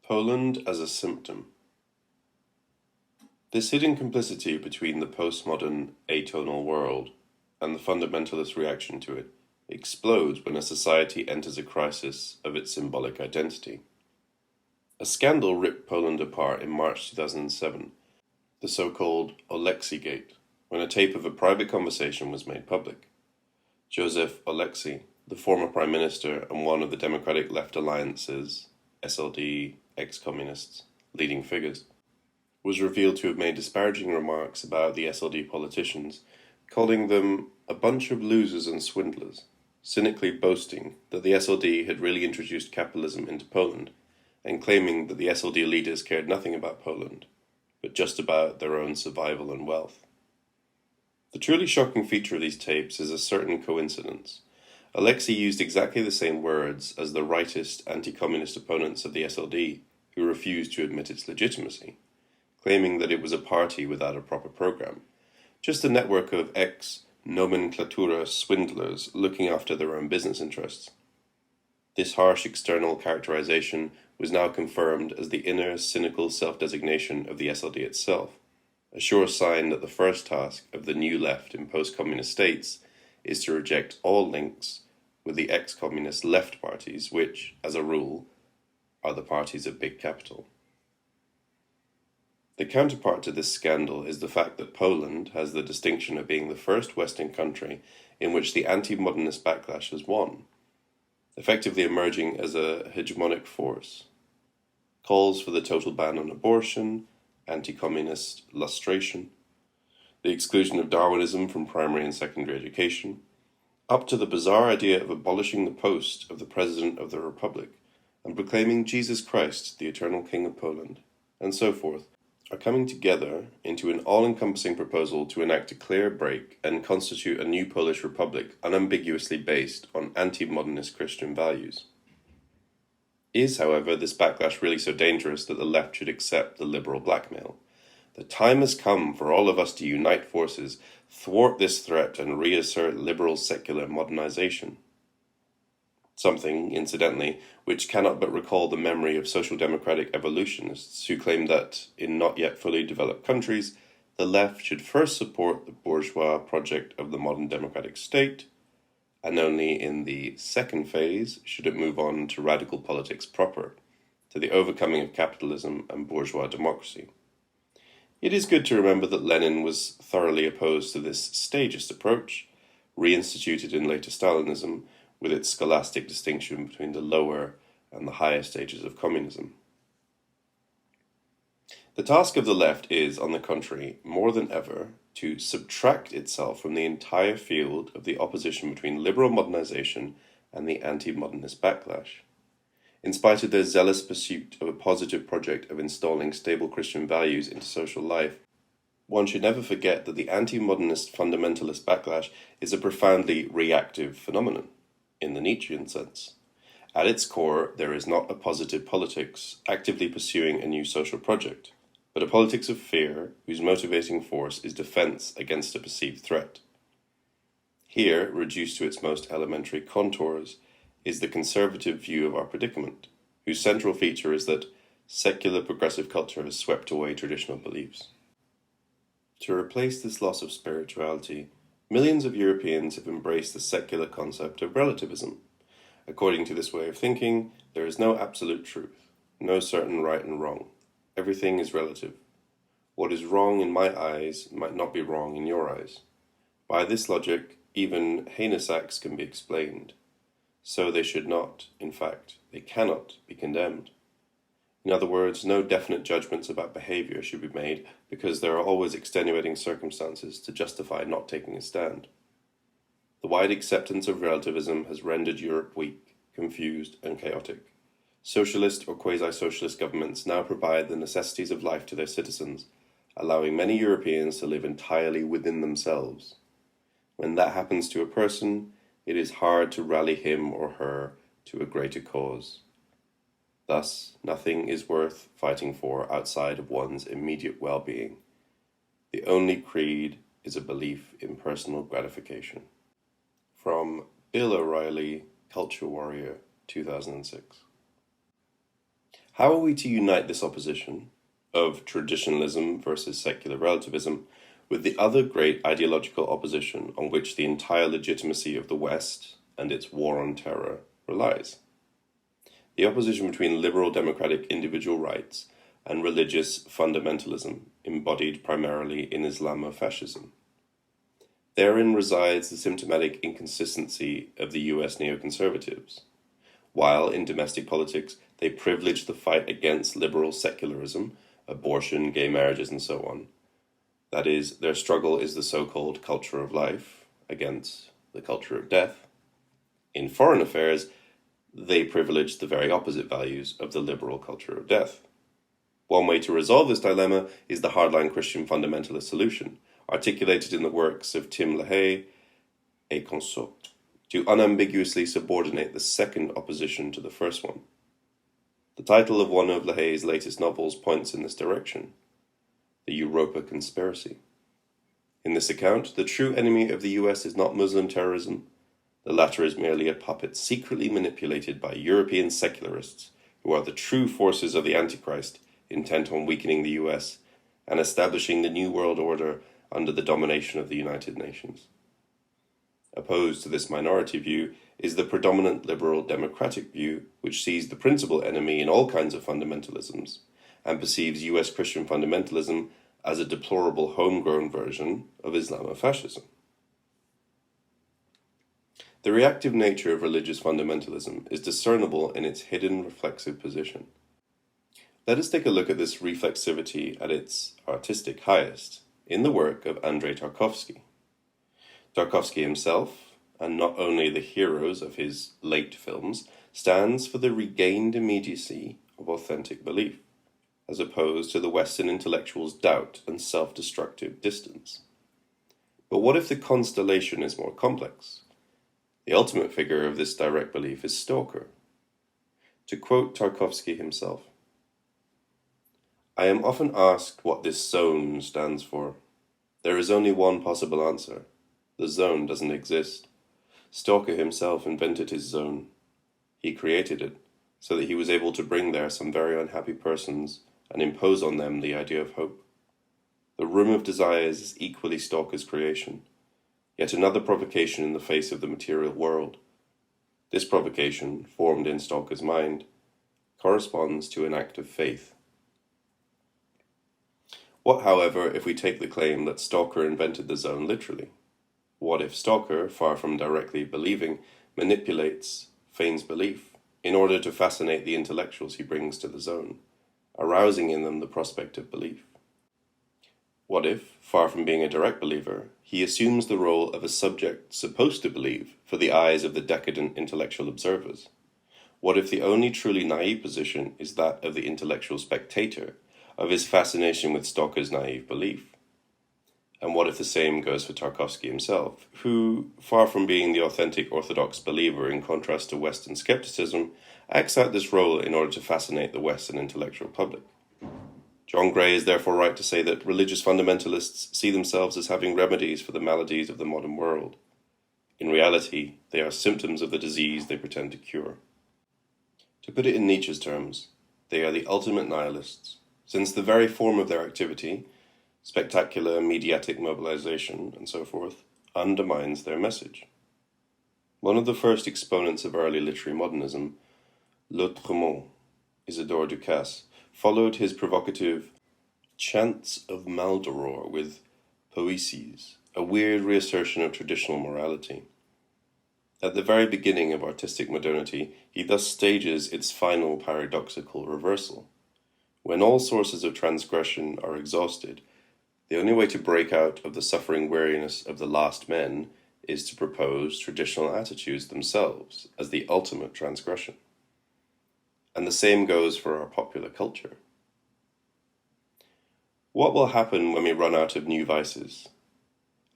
Poland as a symptom. This hidden complicity between the postmodern atonal world and the fundamentalist reaction to it explodes when a society enters a crisis of its symbolic identity. A scandal ripped Poland apart in March 2007, the so-called Alexi-gate, when a tape of a private conversation was made public. Joseph Alexi, the former prime minister and one of the Democratic Left Alliance's, SLD, ex-communists, leading figures, was revealed to have made disparaging remarks about the SLD politicians, calling them a bunch of losers and swindlers, cynically boasting that the SLD had really introduced capitalism into Poland, and claiming that the SLD leaders cared nothing about Poland, but just about their own survival and wealth. The truly shocking feature of these tapes is a certain coincidence. Alexi used exactly the same words as the rightist anti-communist opponents of the SLD, who refused to admit its legitimacy, claiming that it was a party without a proper program, just a network of ex-nomenklatura swindlers looking after their own business interests. This harsh external characterization was now confirmed as the inner, cynical self-designation of the SLD itself, a sure sign that the first task of the new left in post-communist states is to reject all links with the ex-communist left parties, which, as a rule, are the parties of big capital. The counterpart to this scandal is the fact that Poland has the distinction of being the first Western country in which the anti-modernist backlash has won, effectively emerging as a hegemonic force. Calls for the total ban on abortion, anti-communist lustration, the exclusion of Darwinism from primary and secondary education, up to the bizarre idea of abolishing the post of the President of the Republic and proclaiming Jesus Christ, the eternal King of Poland, and so forth, are coming together into an all-encompassing proposal to enact a clear break and constitute a new Polish Republic unambiguously based on anti-modernist Christian values. Is, however, this backlash really so dangerous that the left should accept the liberal blackmail? The time has come for all of us to unite forces, thwart this threat, and reassert liberal secular modernization. Something, incidentally, which cannot but recall the memory of social democratic evolutionists who claimed that, in not yet fully developed countries, the left should first support the bourgeois project of the modern democratic state, and only in the second phase should it move on to radical politics proper, to the overcoming of capitalism and bourgeois democracy. It is good to remember that Lenin was thoroughly opposed to this stagist approach, reinstituted in later Stalinism, with its scholastic distinction between the lower and the higher stages of communism. The task of the left is, on the contrary, more than ever, to subtract itself from the entire field of the opposition between liberal modernization and the anti-modernist backlash. In spite of their zealous pursuit of a positive project of installing stable Christian values into social life, one should never forget that the anti-modernist fundamentalist backlash is a profoundly reactive phenomenon, in the Nietzschean sense. At its core, there is not a positive politics actively pursuing a new social project, but a politics of fear whose motivating force is defense against a perceived threat. Here, reduced to its most elementary contours, is the conservative view of our predicament, whose central feature is that secular progressive culture has swept away traditional beliefs. To replace this loss of spirituality, millions of Europeans have embraced the secular concept of relativism. According to this way of thinking, there is no absolute truth, no certain right and wrong. Everything is relative. What is wrong in my eyes might not be wrong in your eyes. By this logic, even heinous acts can be explained. So they should not, in fact, they cannot be condemned. In other words, no definite judgments about behavior should be made because there are always extenuating circumstances to justify not taking a stand. The wide acceptance of relativism has rendered Europe weak, confused, and chaotic. Socialist or quasi-socialist governments now provide the necessities of life to their citizens, allowing many Europeans to live entirely within themselves. When that happens to a person, it is hard to rally him or her to a greater cause. Thus, nothing is worth fighting for outside of one's immediate well-being. The only creed is a belief in personal gratification. From Bill O'Reilly, Culture Warrior, 2006. How are we to unite this opposition of traditionalism versus secular relativism with the other great ideological opposition on which the entire legitimacy of the West and its war on terror relies? The opposition between liberal democratic individual rights and religious fundamentalism, embodied primarily in Islamofascism. Therein resides the symptomatic inconsistency of the US neoconservatives. While in domestic politics they privilege the fight against liberal secularism, abortion, gay marriages, and so on, that is, their struggle is the so-called culture of life against the culture of death. In foreign affairs, they privilege the very opposite values of the liberal culture of death. One way to resolve this dilemma is the hardline Christian fundamentalist solution, articulated in the works of Tim LaHaye et consorts, to unambiguously subordinate the second opposition to the first one. The title of one of LaHaye's latest novels points in this direction, The Europa Conspiracy. In this account, the true enemy of the US is not Muslim terrorism. The latter is merely a puppet secretly manipulated by European secularists, who are the true forces of the Antichrist, intent on weakening the US and establishing the New World Order under the domination of the United Nations. Opposed to this minority view is the predominant liberal democratic view, which sees the principal enemy in all kinds of fundamentalisms and perceives US Christian fundamentalism as a deplorable homegrown version of Islamofascism. The reactive nature of religious fundamentalism is discernible in its hidden reflexive position. Let us take a look at this reflexivity at its artistic highest in the work of Andrei Tarkovsky. Tarkovsky himself, and not only the heroes of his late films, stands for the regained immediacy of authentic belief, as opposed to the Western intellectual's doubt and self-destructive distance. But what if the constellation is more complex? The ultimate figure of this direct belief is Stalker. To quote Tarkovsky himself, "I am often asked what this zone stands for. There is only one possible answer. The zone doesn't exist. Stalker himself invented his zone. He created it so that he was able to bring there some very unhappy persons and impose on them the idea of hope. The room of desires is equally Stalker's creation, yet another provocation in the face of the material world. This provocation, formed in Stalker's mind, corresponds to an act of faith." What, however, if we take the claim that Stalker invented the zone literally? What if Stalker, far from directly believing, manipulates, feigns belief, in order to fascinate the intellectuals he brings to the zone, arousing in them the prospect of belief? What if, far from being a direct believer, he assumes the role of a subject supposed to believe for the eyes of the decadent intellectual observers? What if the only truly naive position is that of the intellectual spectator, of his fascination with Stalker's naive belief? And what if the same goes for Tarkovsky himself, who, far from being the authentic orthodox believer in contrast to Western skepticism, acts out this role in order to fascinate the Western intellectual public? John Gray is therefore right to say that religious fundamentalists see themselves as having remedies for the maladies of the modern world. In reality, they are symptoms of the disease they pretend to cure. To put it in Nietzsche's terms, they are the ultimate nihilists, since the very form of their activity, spectacular mediatic mobilization, and so forth, undermines their message. One of the first exponents of early literary modernism, L'Autrement, Isidore Ducasse, followed his provocative Chants of Maldoror with Poésies, a weird reassertion of traditional morality. At the very beginning of artistic modernity, he thus stages its final paradoxical reversal. When all sources of transgression are exhausted, the only way to break out of the suffering weariness of the last men is to propose traditional attitudes themselves as the ultimate transgression. And the same goes for our popular culture. What will happen when we run out of new vices?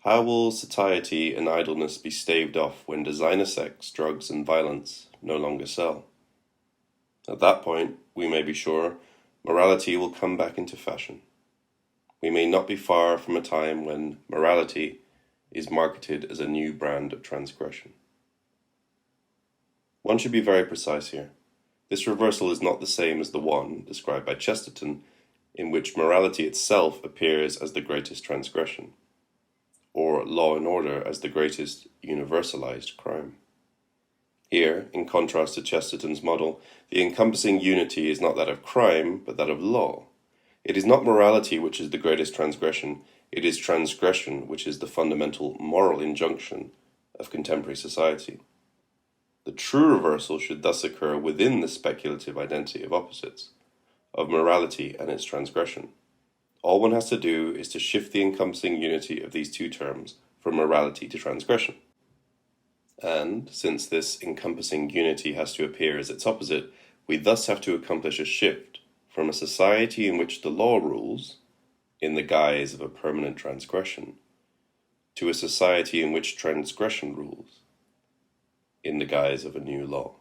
How will satiety and idleness be staved off when designer sex, drugs, and violence no longer sell? At that point, we may be sure, morality will come back into fashion. We may not be far from a time when morality is marketed as a new brand of transgression. One should be very precise here. This reversal is not the same as the one described by Chesterton, in which morality itself appears as the greatest transgression, or law and order as the greatest universalized crime. Here, in contrast to Chesterton's model, the encompassing unity is not that of crime, but that of law. It is not morality which is the greatest transgression, it is transgression which is the fundamental moral injunction of contemporary society. The true reversal should thus occur within the speculative identity of opposites, of morality and its transgression. All one has to do is to shift the encompassing unity of these two terms from morality to transgression. And, since this encompassing unity has to appear as its opposite, we thus have to accomplish a shift from a society in which the law rules, in the guise of a permanent transgression, to a society in which transgression rules, in the guise of a new law.